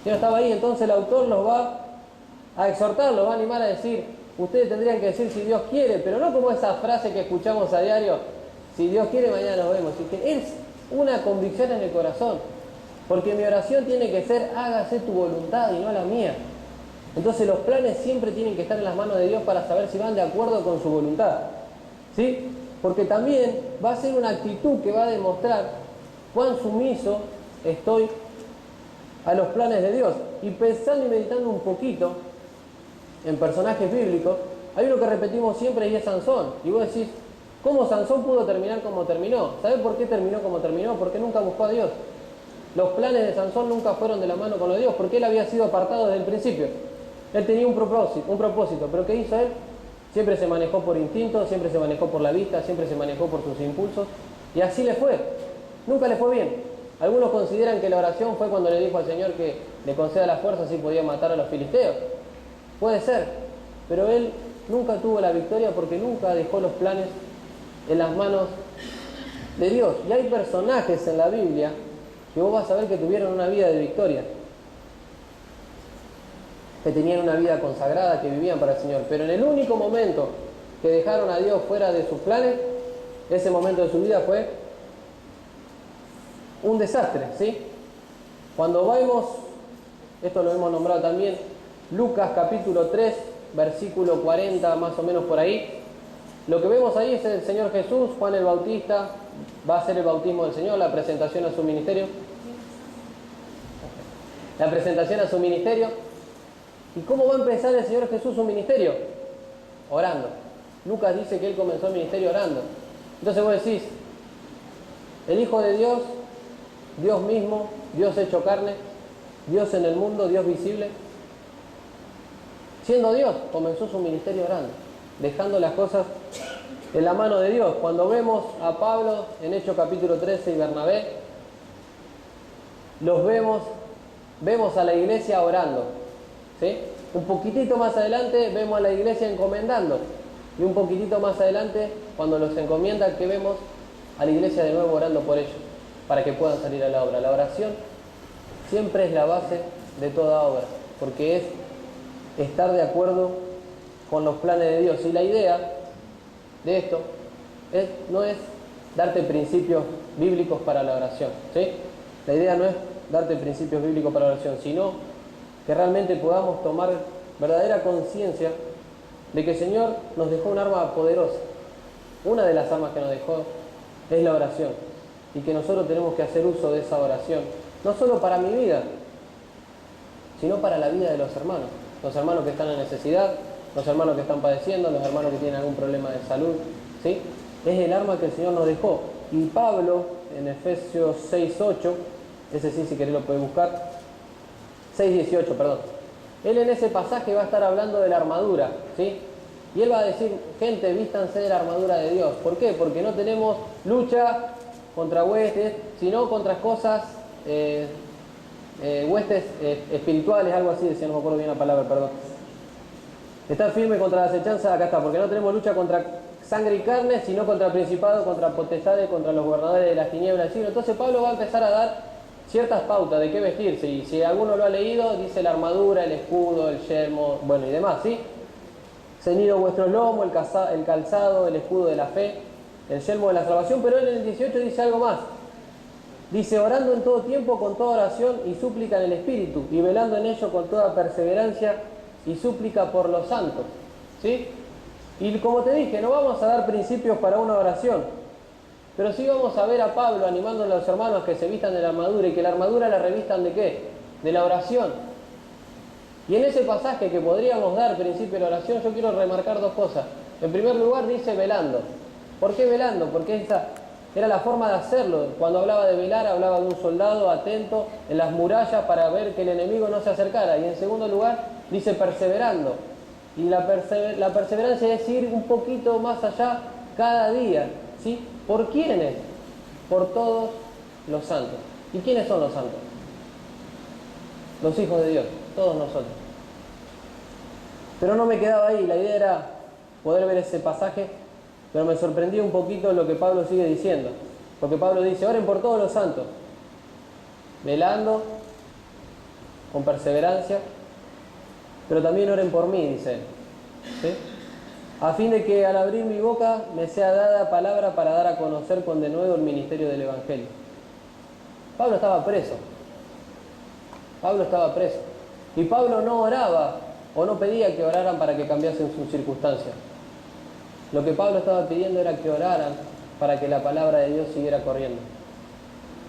Dios no estaba ahí, entonces el autor los va a exhortar, los va a animar a decir, ustedes tendrían que decir si Dios quiere, pero no como esa frase que escuchamos a diario, si Dios quiere mañana nos vemos, y que es una convicción en el corazón, porque mi oración tiene que ser hágase tu voluntad y no la mía. Entonces los planes siempre tienen que estar en las manos de Dios para saber si van de acuerdo con su voluntad, ¿sí? Porque también va a ser una actitud que va a demostrar cuán sumiso estoy a los planes de Dios. Y pensando y meditando un poquito en personajes bíblicos, hay uno que repetimos siempre y es Sansón. Y vos decís, ¿cómo Sansón pudo terminar como terminó? ¿Sabés por qué terminó como terminó? Porque nunca buscó a Dios. Los planes de Sansón nunca fueron de la mano con los de Dios, porque él había sido apartado desde el principio. Él tenía un propósito, pero ¿qué hizo él? Siempre se manejó por instinto, siempre se manejó por la vista, siempre se manejó por sus impulsos, y así le fue. Nunca le fue bien. Algunos consideran que la oración fue cuando le dijo al Señor que le conceda la fuerza si podía matar a los filisteos. Puede ser, pero él nunca tuvo la victoria porque nunca dejó los planes en las manos de Dios. Y hay personajes en la Biblia que vos vas a ver que tuvieron una vida de victoria, que tenían una vida consagrada, que vivían para el Señor, pero en el único momento que dejaron a Dios fuera de sus planes, ese momento de su vida fue un desastre, ¿sí? Cuando vemos, esto lo hemos nombrado también, Lucas capítulo 3, versículo 40, más o menos por ahí, lo que vemos ahí es el Señor Jesús, Juan el Bautista, va a hacer el bautismo del Señor, la presentación a su ministerio. La presentación a su ministerio. ¿Y cómo va a empezar el Señor Jesús su ministerio? Orando. Lucas dice que Él comenzó el ministerio orando. Entonces vos decís, el Hijo de Dios, Dios mismo, Dios hecho carne, Dios en el mundo, Dios visible, siendo Dios, comenzó su ministerio orando, dejando las cosas en la mano de Dios. Cuando vemos a Pablo en Hechos capítulo 13 y Bernabé, los vemos a la iglesia orando, ¿sí? Un poquitito más adelante vemos a la iglesia encomendando, y un poquitito más adelante, cuando los encomienda, que vemos a la iglesia de nuevo orando por ellos, para que puedan salir a la obra. La oración siempre es la base de toda obra, porque es estar de acuerdo con los planes de Dios. Y la idea de esto no es darte principios bíblicos para la oración, ¿sí? La idea no es darte principios bíblicos para la oración, sino que realmente podamos tomar verdadera conciencia de que el Señor nos dejó un arma poderosa. Una de las armas que nos dejó es la oración, y que nosotros tenemos que hacer uso de esa oración, no solo para mi vida, sino para la vida de los hermanos que están en necesidad, los hermanos que están padeciendo, los hermanos que tienen algún problema de salud, ¿sí? Es el arma que el Señor nos dejó. Y Pablo, en Efesios 6:8, ese sí, si querés lo puedes buscar, 6:18, perdón. Él en ese pasaje va a estar hablando de la armadura, ¿sí? Y él va a decir, gente, vístanse de la armadura de Dios. ¿Por qué? Porque no tenemos lucha contra huestes, sino contra cosas, huestes espirituales, algo así, decía, no me acuerdo bien la palabra, perdón. Estar firme contra la acechanza, acá está, porque no tenemos lucha contra sangre y carne, sino contra principados, contra potestades, contra los gobernadores de las tinieblas del siglo. Entonces Pablo va a empezar a dar ciertas pautas de qué vestirse, y si alguno lo ha leído, dice la armadura, el escudo, el yelmo, bueno, y demás, ¿sí? Ceñido vuestro lomo, el calzado, el escudo de la fe, el yelmo de la salvación. Pero él en el 18 dice algo más. Dice, orando en todo tiempo con toda oración y súplica en el Espíritu, y velando en ello con toda perseverancia y súplica por los santos, ¿sí? Y como te dije, no vamos a dar principios para una oración, pero sí vamos a ver a Pablo animando a los hermanos que se vistan de la armadura, y que la armadura la revistan ¿de qué? De la oración. Y en ese pasaje que podríamos dar principio de la oración, yo quiero remarcar dos cosas. En primer lugar dice velando. ¿Por qué velando? Porque esa era la forma de hacerlo. Cuando hablaba de velar, hablaba de un soldado atento en las murallas para ver que el enemigo no se acercara. Y en segundo lugar dice perseverando. Y la perseverancia es ir un poquito más allá cada día, ¿sí? ¿Por quiénes? Por todos los santos. ¿Y quiénes son los santos? Los hijos de Dios, todos nosotros. Pero no me quedaba ahí, la idea era poder ver ese pasaje, pero me sorprendió un poquito lo que Pablo sigue diciendo. Porque Pablo dice, oren por todos los santos, velando, con perseverancia, pero también oren por mí, dice él, ¿sí? A fin de que al abrir mi boca me sea dada palabra para dar a conocer con denuedo el ministerio del Evangelio. Pablo estaba preso. Y Pablo no oraba o no pedía que oraran para que cambiasen sus circunstancias. Lo que Pablo estaba pidiendo era que oraran para que la palabra de Dios siguiera corriendo,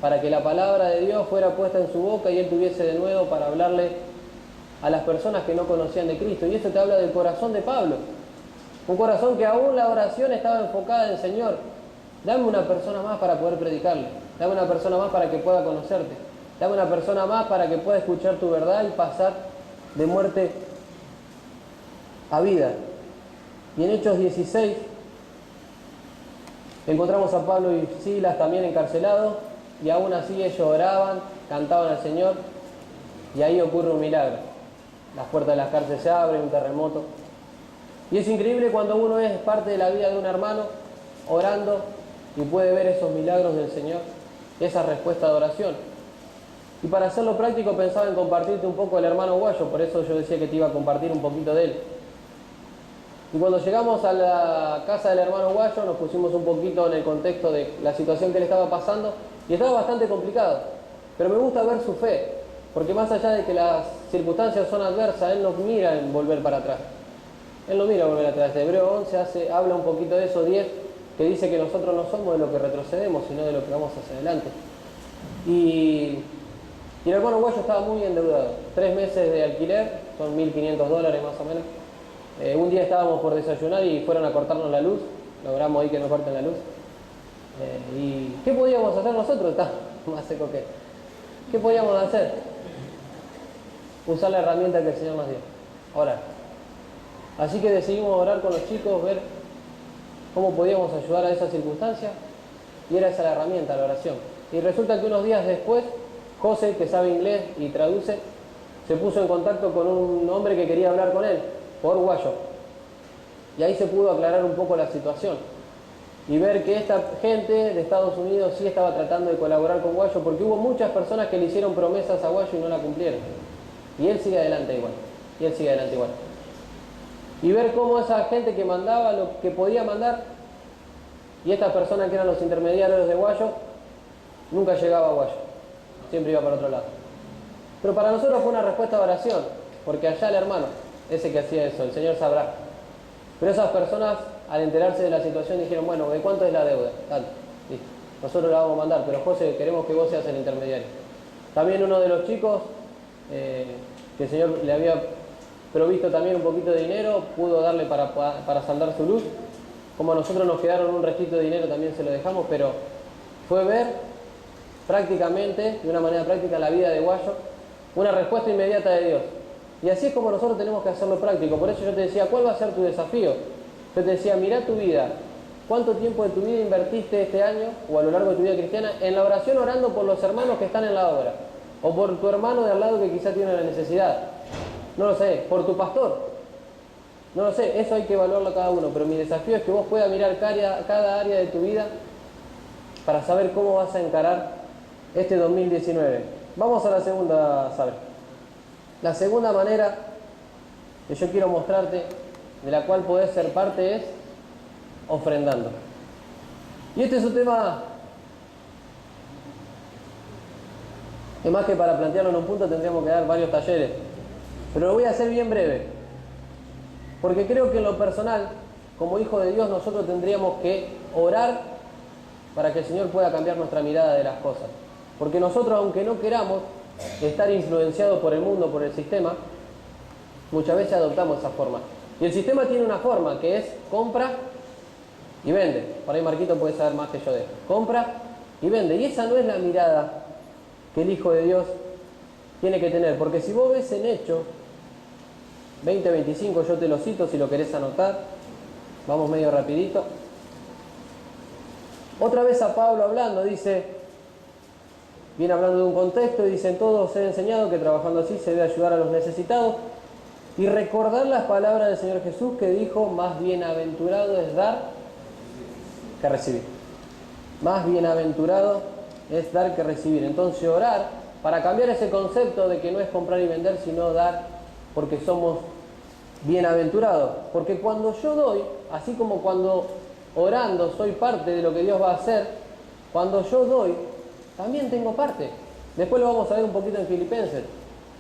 para que la palabra de Dios fuera puesta en su boca y él tuviese de nuevo para hablarle a las personas que no conocían de Cristo. Y eso te habla del corazón de Pablo, un corazón que aún la oración estaba enfocada en el Señor. Dame una persona más para poder predicarle, dame una persona más para que pueda conocerte, dame una persona más para que pueda escuchar tu verdad y pasar de muerte a vida. Y en Hechos 16 encontramos a Pablo y Silas también encarcelados, y aún así ellos oraban, cantaban al Señor, y ahí ocurre un milagro. Las puertas de las cárceles se abren, un terremoto. Y es increíble cuando uno es parte de la vida de un hermano orando y puede ver esos milagros del Señor, esa respuesta de oración. Y para hacerlo práctico pensaba en compartirte un poco del hermano Guayo, por eso yo decía que te iba a compartir un poquito de él. Y cuando llegamos a la casa del hermano Guayo nos pusimos un poquito en el contexto de la situación que le estaba pasando, y estaba bastante complicado. Pero me gusta ver su fe, porque más allá de que las circunstancias son adversas, él no mira en volver para atrás. Él no mira volver atrás. De Hebreo 11 habla un poquito de eso, 10, que dice que nosotros no somos de lo que retrocedemos, sino de lo que vamos hacia adelante. Y el hermano Guayo estaba muy endeudado. 3 meses de alquiler, son $1.500 más o menos. Un día estábamos por desayunar y fueron a cortarnos la luz, logramos ahí que nos corten la luz. ¿Y qué podíamos hacer nosotros? Está más seco que... ¿Qué podíamos hacer? Usar la herramienta que el Señor nos dio, orar. Así que decidimos orar con los chicos, ver cómo podíamos ayudar a esa circunstancia, y era esa la herramienta, la oración. Y resulta que unos días después, José, que sabe inglés y traduce, se puso en contacto con un hombre que quería hablar con él, por Guayo. Y ahí se pudo aclarar un poco la situación. Y ver que esta gente de Estados Unidos sí estaba tratando de colaborar con Guayo, porque hubo muchas personas que le hicieron promesas a Guayo y no la cumplieron. Y él sigue adelante igual. Y él sigue adelante igual. Y ver cómo esa gente que mandaba lo que podía mandar, y estas personas que eran los intermediarios de Guayo, nunca llegaba a Guayo. Siempre iba para otro lado. Pero para nosotros fue una respuesta de oración, porque allá el hermano, ese que hacía eso, el Señor sabrá. Pero esas personas, al enterarse de la situación, dijeron, bueno, ¿de cuánto es la deuda? Tanto. Listo. Nosotros la vamos a mandar, pero José, queremos que vos seas el intermediario. También uno de los chicos, que el Señor le había provisto también un poquito de dinero, pudo darle para saldar su luz. Como a nosotros nos quedaron un restito de dinero, también se lo dejamos, pero fue ver prácticamente, de una manera práctica, la vida de Guayo, una respuesta inmediata de Dios. Y así es como nosotros tenemos que hacerlo práctico. Por eso yo te decía, ¿cuál va a ser tu desafío? Yo te decía, mirá tu vida. ¿Cuánto tiempo de tu vida invertiste este año, o a lo largo de tu vida cristiana, en la oración, orando por los hermanos que están en la obra? O por tu hermano de al lado que quizá tiene la necesidad. No lo sé, por tu pastor. No lo sé, eso hay que evaluarlo cada uno. Pero mi desafío es que vos puedas mirar cada área de tu vida para saber cómo vas a encarar este 2019. Vamos a la segunda, ¿sabes? La segunda manera que yo quiero mostrarte, de la cual podés ser parte, es ofrendando. Y este es un tema que más que para plantearlo en un punto tendríamos que dar varios talleres, pero lo voy a hacer bien breve, porque creo que en lo personal, como hijo de Dios, nosotros tendríamos que orar para que el Señor pueda cambiar nuestra mirada de las cosas, porque nosotros, aunque no queramos estar influenciados por el mundo, por el sistema, muchas veces adoptamos esa forma. Y el sistema tiene una forma, que es compra y vende. Por ahí Marquito puede saber más que yo de esto. Compra y vende. Y esa no es la mirada que el Hijo de Dios tiene que tener. Porque si vos ves en Hechos 20:25, yo te lo cito si lo querés anotar. Vamos medio rapidito. Otra vez a Pablo hablando, dice... Viene hablando de un contexto y dicen, todos os he enseñado que trabajando así se debe ayudar a los necesitados y recordar las palabras del Señor Jesús que dijo, más bienaventurado es dar que recibir. Más bienaventurado es dar que recibir. Entonces orar para cambiar ese concepto de que no es comprar y vender, sino dar porque somos bienaventurados. Porque cuando yo doy, así como cuando orando soy parte de lo que Dios va a hacer, cuando yo doy, también tengo parte. Después lo vamos a ver un poquito en Filipenses.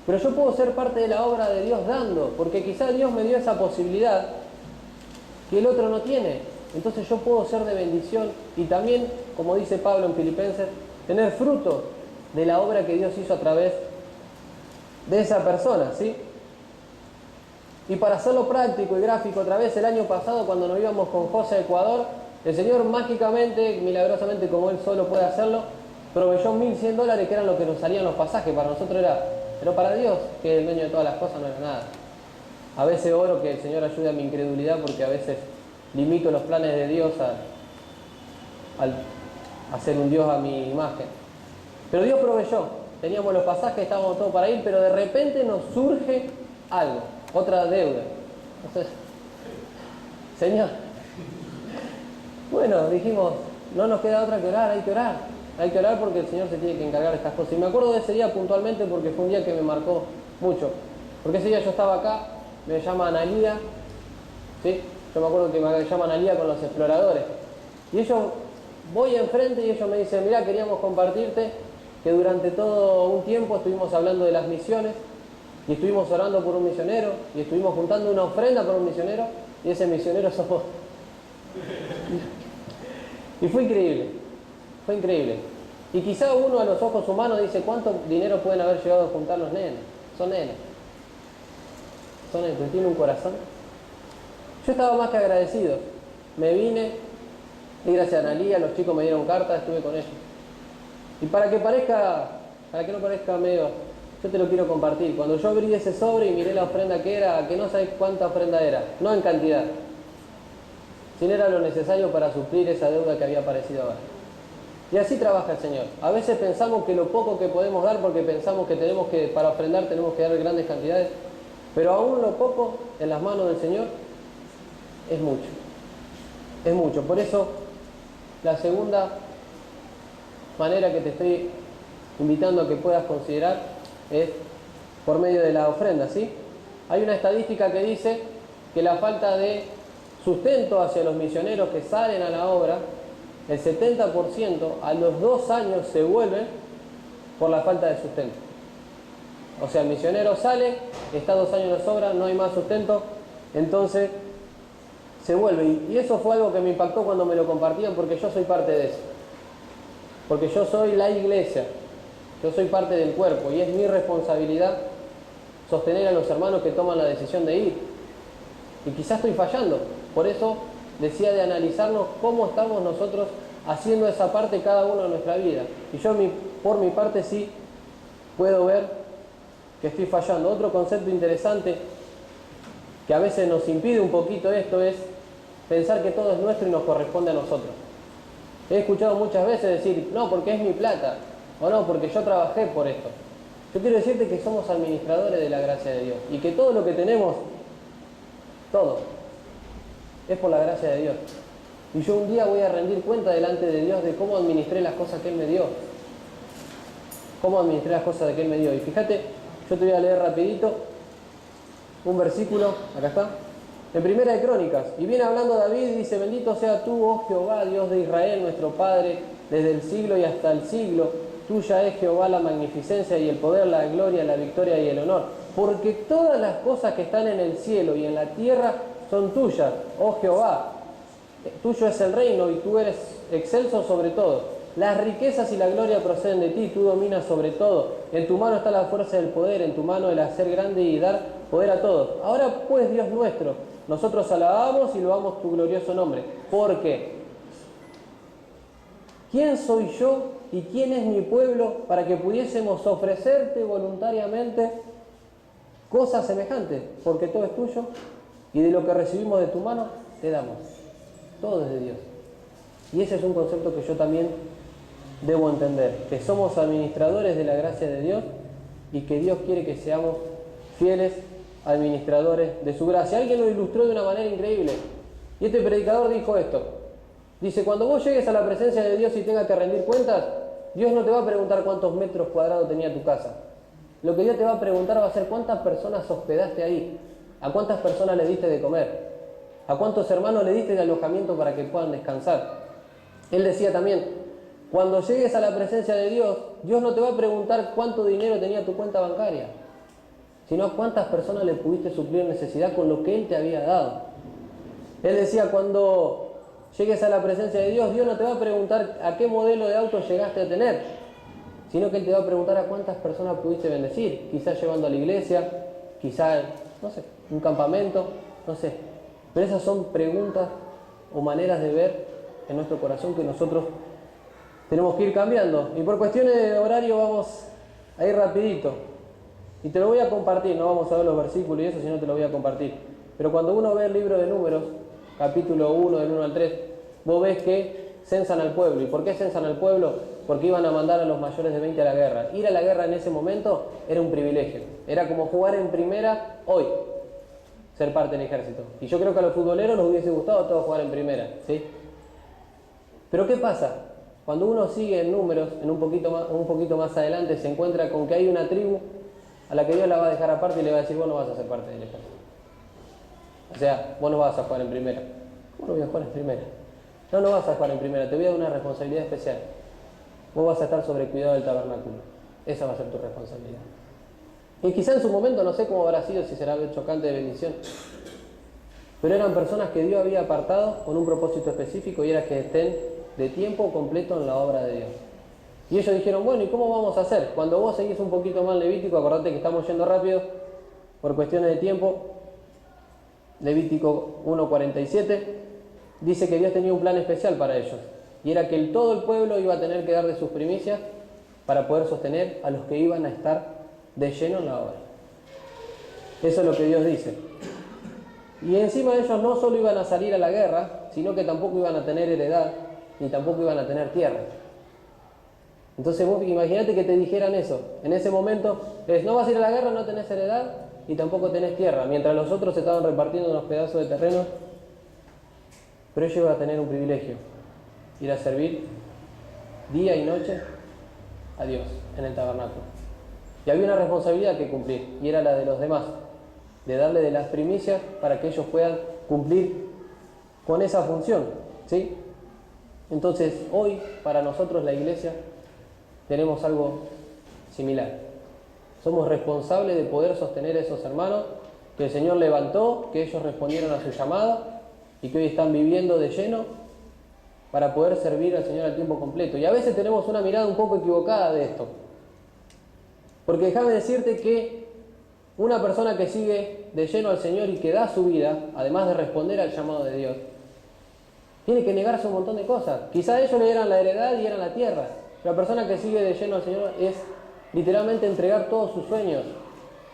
Pero yo puedo ser parte de la obra de Dios dando, porque quizá Dios me dio esa posibilidad que el otro no tiene. Entonces yo puedo ser de bendición y también, como dice Pablo en Filipenses, tener fruto de la obra que Dios hizo a través de esa persona, ¿sí? Y para hacerlo práctico y gráfico, otra vez el año pasado cuando nos íbamos con José a Ecuador, el Señor mágicamente, milagrosamente, como Él solo puede hacerlo, proveyó $1.100 que eran lo que nos salían los pasajes. Para nosotros era, pero para Dios, que es el dueño de todas las cosas, no era nada. A veces oro que el Señor ayude a mi incredulidad porque a veces limito los planes de Dios al hacer un Dios a mi imagen. Pero Dios proveyó, teníamos los pasajes, estábamos todos para ir, pero de repente nos surge algo, otra deuda. Entonces, Señor, bueno, dijimos, no nos queda otra que orar, hay que orar. Hay que orar porque el Señor se tiene que encargar de estas cosas. Y me acuerdo de ese día puntualmente porque fue un día que me marcó mucho. Porque ese día yo estaba acá, me llama Analía, ¿sí? Yo me acuerdo que me llaman Analía con los exploradores. Y ellos, voy enfrente y ellos me dicen, mirá, queríamos compartirte que durante todo un tiempo estuvimos hablando de las misiones y estuvimos orando por un misionero y estuvimos juntando una ofrenda por un misionero y ese misionero somos... Y fue increíble. Fue increíble. Y quizá uno a los ojos humanos dice, ¿cuánto dinero pueden haber llegado a juntar los nenes? Son nenes. personas que tienen un corazón. Yo estaba más que agradecido. Me vine, y gracias a Analía, los chicos me dieron carta, estuve con ellos. Y para que no parezca medio, yo te lo quiero compartir. Cuando yo abrí ese sobre y miré la ofrenda que era, que no sabés cuánta ofrenda era, no en cantidad, sino era lo necesario para suplir esa deuda que había aparecido ahora. Y así trabaja el Señor. A veces pensamos que lo poco que podemos dar, porque pensamos que para ofrendar tenemos que dar grandes cantidades, pero aún lo poco en las manos del Señor es mucho. Es mucho. Por eso, la segunda manera que te estoy invitando a que puedas considerar es por medio de la ofrenda, ¿sí? Hay una estadística que dice que la falta de sustento hacia los misioneros que salen a la obra, el 70% a los 2 años se vuelven por la falta de sustento. O sea, el misionero sale, está 2 años en la obra, no hay más sustento, entonces se vuelve. Y eso fue algo que me impactó cuando me lo compartían, porque yo soy parte de eso. Porque yo soy la iglesia, yo soy parte del cuerpo y es mi responsabilidad sostener a los hermanos que toman la decisión de ir. Y quizás estoy fallando, por eso decía de analizarnos cómo estamos nosotros haciendo esa parte cada uno de nuestra vida. Y yo por mi parte sí puedo ver que estoy fallando. Otro concepto interesante que a veces nos impide un poquito esto es pensar que todo es nuestro y nos corresponde a nosotros. He escuchado muchas veces decir, no, porque es mi plata, o no, porque yo trabajé por esto. Yo quiero decirte que somos administradores de la gracia de Dios y que todo lo que tenemos, todo, es por la gracia de Dios. Y yo un día voy a rendir cuenta delante de Dios de cómo administré las cosas que Él me dio. Cómo administré las cosas que Él me dio. Y fíjate, yo te voy a leer rapidito un versículo, acá está, en Primera de Crónicas. Y viene hablando David y dice, bendito sea tú, oh Jehová, Dios de Israel, nuestro Padre, desde el siglo y hasta el siglo. Tuya es, Jehová, la magnificencia y el poder, la gloria, la victoria y el honor. Porque todas las cosas que están en el cielo y en la tierra son tuyas, oh Jehová. Tuyo es el reino y tú eres excelso sobre todo. Las riquezas y la gloria proceden de ti, tú dominas sobre todo. En tu mano está la fuerza del poder, en tu mano el hacer grande y dar poder a todos. Ahora pues, Dios nuestro, nosotros alabamos y loamos tu glorioso nombre. Porque, ¿quién soy yo y quién es mi pueblo para que pudiésemos ofrecerte voluntariamente cosas semejantes? Porque todo es tuyo y de lo que recibimos de tu mano te damos. Todo es de Dios. Y ese es un concepto que yo también debo entender, que somos administradores de la gracia de Dios y que Dios quiere que seamos fieles administradores de su gracia. Alguien lo ilustró de una manera increíble y este predicador dijo esto. Dice, cuando vos llegues a la presencia de Dios y tengas que rendir cuentas, Dios no te va a preguntar cuántos metros cuadrados tenía tu casa. Lo que Dios te va a preguntar va a ser cuántas personas hospedaste ahí, a cuántas personas le diste de comer, a cuántos hermanos le diste de alojamiento para que puedan descansar. Él decía también, cuando llegues a la presencia de Dios, Dios no te va a preguntar cuánto dinero tenía tu cuenta bancaria, sino a cuántas personas le pudiste suplir necesidad con lo que Él te había dado. Él decía, cuando llegues a la presencia de Dios, Dios no te va a preguntar a qué modelo de auto llegaste a tener, sino que Él te va a preguntar a cuántas personas pudiste bendecir, quizás llevando a la iglesia, quizás, no sé, un campamento, no sé. Pero esas son preguntas o maneras de ver en nuestro corazón que nosotros tenemos que ir cambiando. Y por cuestiones de horario vamos a ir rapidito. Y te lo voy a compartir, no vamos a ver los versículos y eso, sino te lo voy a compartir. Pero cuando uno ve el libro de Números, capítulo 1, del 1 al 3, vos ves que censan al pueblo. ¿Y por qué censan al pueblo? Porque iban a mandar a los mayores de 20 a la guerra. Ir a la guerra en ese momento era un privilegio. Era como jugar en primera hoy, ser parte del ejército. Y yo creo que a los futboleros les hubiese gustado a todos jugar en primera, ¿sí? Pero ¿qué pasa? Cuando uno sigue en Números, un poquito más adelante, se encuentra con que hay una tribu a la que Dios la va a dejar aparte y le va a decir, vos no vas a ser parte del ejército. O sea, vos no vas a jugar en primera. ¿Cómo no voy a jugar en primera? No vas a jugar en primera, te voy a dar una responsabilidad especial. Vos vas a estar sobre el cuidado del tabernáculo. Esa va a ser tu responsabilidad. Y quizá en su momento, no sé cómo habrá sido, si será chocante de bendición, pero eran personas que Dios había apartado con un propósito específico y era que estén de tiempo completo en la obra de Dios. Y ellos dijeron, bueno, ¿y cómo vamos a hacer? Cuando vos seguís un poquito más Levítico, acordate que estamos yendo rápido por cuestiones de tiempo, Levítico 1:47, dice que Dios tenía un plan especial para ellos, y era que todo el pueblo iba a tener que dar de sus primicias para poder sostener a los que iban a estar de lleno en la obra. Eso es lo que Dios dice. Y encima ellos no solo iban a salir a la guerra, sino que tampoco iban a tener heredad, ni tampoco iban a tener tierra. Entonces vos imagínate que te dijeran eso. En ese momento, no vas a ir a la guerra, no tenés heredad y tampoco tenés tierra, mientras los otros estaban repartiendo unos pedazos de terreno. Pero ellos iban a tener un privilegio, ir a servir día y noche a Dios en el tabernáculo. Y había una responsabilidad que cumplir, y era la de los demás, de darle de las primicias para que ellos puedan cumplir con esa función, ¿sí? Entonces, hoy, para nosotros la iglesia, tenemos algo similar. Somos responsables de poder sostener a esos hermanos que el Señor levantó, que ellos respondieron a su llamado y que hoy están viviendo de lleno para poder servir al Señor al tiempo completo. Y a veces tenemos una mirada un poco equivocada de esto. Porque déjame decirte que una persona que sigue de lleno al Señor y que da su vida, además de responder al llamado de Dios, tiene que negarse un montón de cosas. Quizá ellos le dieran la heredad y eran la tierra. La persona que sigue de lleno al Señor es literalmente entregar todos sus sueños.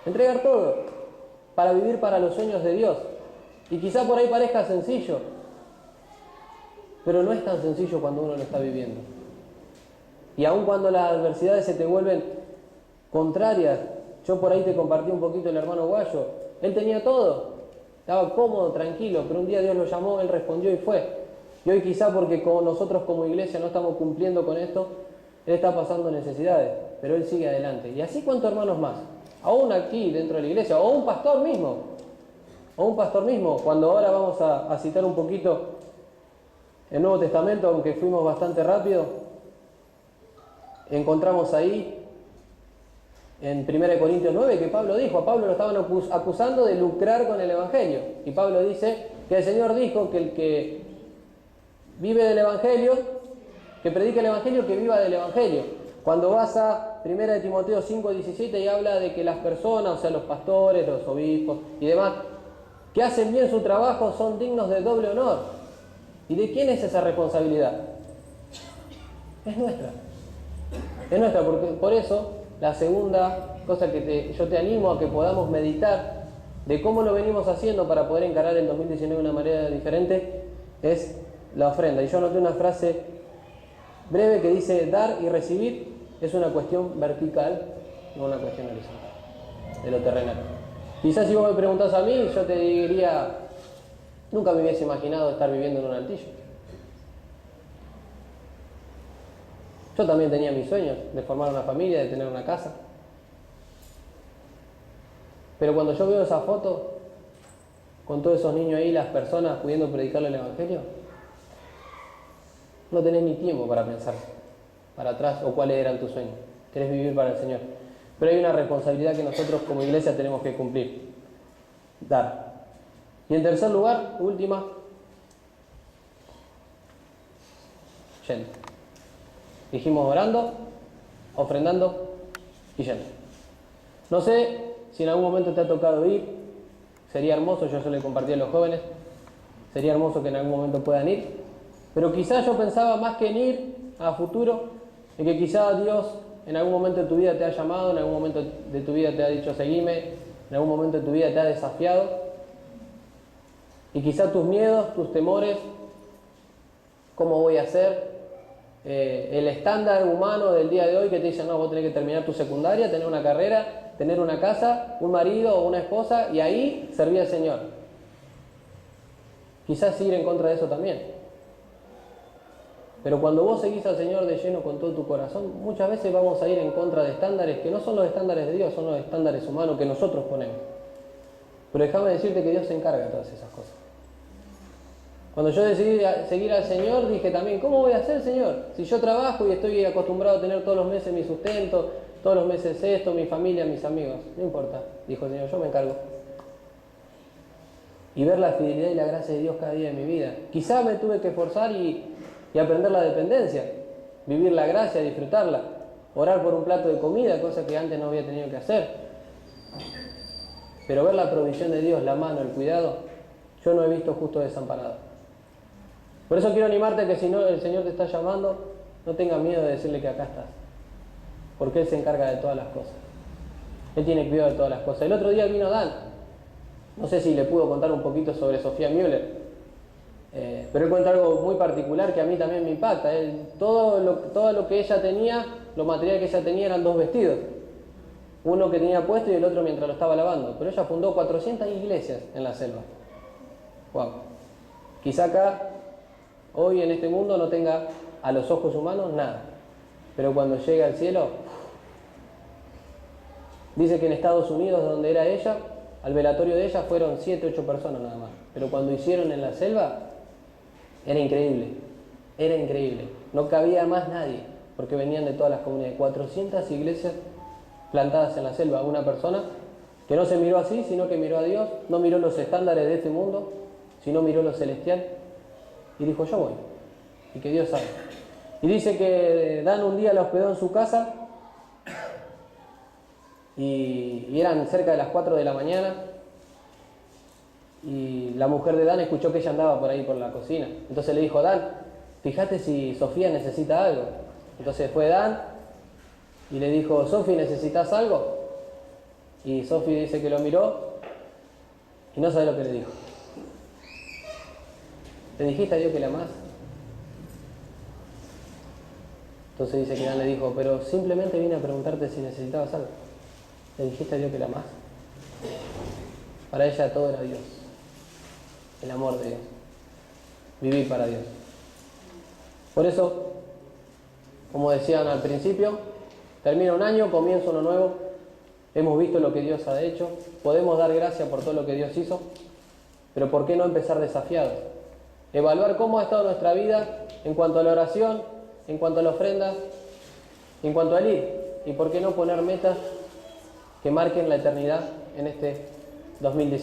Entregar todo para vivir para los sueños de Dios. Y quizá por ahí parezca sencillo, pero no es tan sencillo cuando uno lo está viviendo. Y aun cuando las adversidades se te vuelven contrarias, yo por ahí te compartí un poquito el hermano Guayo, él tenía todo, estaba cómodo, tranquilo, pero un día Dios lo llamó, él respondió y fue. Y hoy quizá porque nosotros como iglesia no estamos cumpliendo con esto, él está pasando necesidades, pero él sigue adelante. Y así cuántos hermanos más, aún aquí dentro de la iglesia, o un pastor mismo, cuando ahora vamos a citar un poquito el Nuevo Testamento, aunque fuimos bastante rápido, encontramos ahí en 1 Corintios 9 que Pablo dijo, a Pablo lo estaban acusando de lucrar con el Evangelio. Y Pablo dice que el Señor dijo que el que vive del Evangelio, que predique el Evangelio, que viva del Evangelio. Cuando vas a 1 Timoteo 5:17 y habla de que las personas, o sea los pastores, los obispos y demás, que hacen bien su trabajo son dignos de doble honor. ¿Y de quién es esa responsabilidad? Es nuestra. Es nuestra, porque por eso la segunda cosa que yo te animo a que podamos meditar de cómo lo venimos haciendo para poder encarar el 2019 de una manera diferente es la ofrenda. Y yo anoté una frase breve que dice: dar y recibir es una cuestión vertical, no una cuestión horizontal, de lo terrenal. Quizás si vos me preguntás a mí, yo te diría, nunca me hubiese imaginado estar viviendo en un altillo. Yo también tenía mis sueños de formar una familia, de tener una casa. Pero cuando yo veo esa foto, con todos esos niños ahí, las personas pudiendo predicarle el Evangelio, no tenés ni tiempo para pensar para atrás o cuáles eran tus sueños. Querés vivir para el Señor. Pero hay una responsabilidad que nosotros como iglesia tenemos que cumplir: dar. Y en tercer lugar, última, yendo. Dijimos orando, ofrendando y yendo. No sé si en algún momento te ha tocado ir. Sería hermoso, yo le compartí a los jóvenes, sería hermoso que en algún momento puedan ir. Pero quizás yo pensaba más que en ir a futuro, en que quizás Dios en algún momento de tu vida te ha llamado, en algún momento de tu vida te ha dicho seguime, en algún momento de tu vida te ha desafiado. Y quizás tus miedos, tus temores, ¿cómo voy a hacer? El estándar humano del día de hoy que te dice, no, vos tenés que terminar tu secundaria, tener una carrera, tener una casa, un marido o una esposa y ahí servir al Señor. Quizás ir en contra de eso también. Pero cuando vos seguís al Señor de lleno con todo tu corazón, muchas veces vamos a ir en contra de estándares que no son los estándares de Dios, son los estándares humanos que nosotros ponemos. Pero déjame decirte que Dios se encarga de todas esas cosas. Cuando yo decidí seguir al Señor, dije también, ¿cómo voy a hacer, Señor? Si yo trabajo y estoy acostumbrado a tener todos los meses mi sustento, todos los meses esto, mi familia, mis amigos. No importa, dijo el Señor, yo me encargo. Y ver la fidelidad y la gracia de Dios cada día de mi vida. Quizá me tuve que esforzar y aprender la dependencia, vivir la gracia, disfrutarla, orar por un plato de comida, cosa que antes no había tenido que hacer. Pero ver la provisión de Dios, la mano, el cuidado, yo no he visto justo desamparado. Por eso quiero animarte a que si no, el Señor te está llamando, no tengas miedo de decirle que acá estás. Porque Él se encarga de todas las cosas. Él tiene cuidado de todas las cosas. El otro día vino Dan. No sé si le pudo contar un poquito sobre Sofía Müller. Pero él cuenta algo muy particular que a mí también me impacta. Todo lo que ella tenía, lo material que ella tenía eran 2 vestidos. Uno que tenía puesto y el otro mientras lo estaba lavando. Pero ella fundó 400 iglesias en la selva. Wow. Quizá acá, hoy en este mundo, no tenga a los ojos humanos nada. Pero cuando llegue al cielo, dice que en Estados Unidos, donde era ella, al velatorio de ella fueron 7, 8 personas nada más. Pero cuando hicieron en la selva, era increíble. Era increíble. No cabía más nadie, porque venían de todas las comunidades. 400 iglesias plantadas en la selva. Una persona que no se miró así, sino que miró a Dios, no miró los estándares de este mundo, sino miró lo celestial y dijo, yo voy. Y que Dios sabe. Y dice que Dan un día la hospedó en su casa y eran cerca de las 4 de la mañana y la mujer de Dan escuchó que ella andaba por ahí por la cocina. Entonces le dijo, Dan, fíjate si Sofía necesita algo. Entonces fue Dan y le dijo, Sofi, ¿necesitas algo? Y Sofi dice que lo miró y no sabe lo que le dijo. ¿Le dijiste a Dios que la amás? Entonces dice que Dan le dijo, pero simplemente vine a preguntarte si necesitabas algo. ¿Le dijiste a Dios que la amás? Para ella todo era Dios. El amor de Dios. Vivir para Dios. Por eso, como decían al principio, termina un año, comienza uno nuevo. Hemos visto lo que Dios ha hecho. Podemos dar gracias por todo lo que Dios hizo. Pero ¿por qué no empezar desafiados? Evaluar cómo ha estado nuestra vida en cuanto a la oración, en cuanto a la ofrenda, en cuanto al ir. Y por qué no poner metas que marquen la eternidad en este 2019.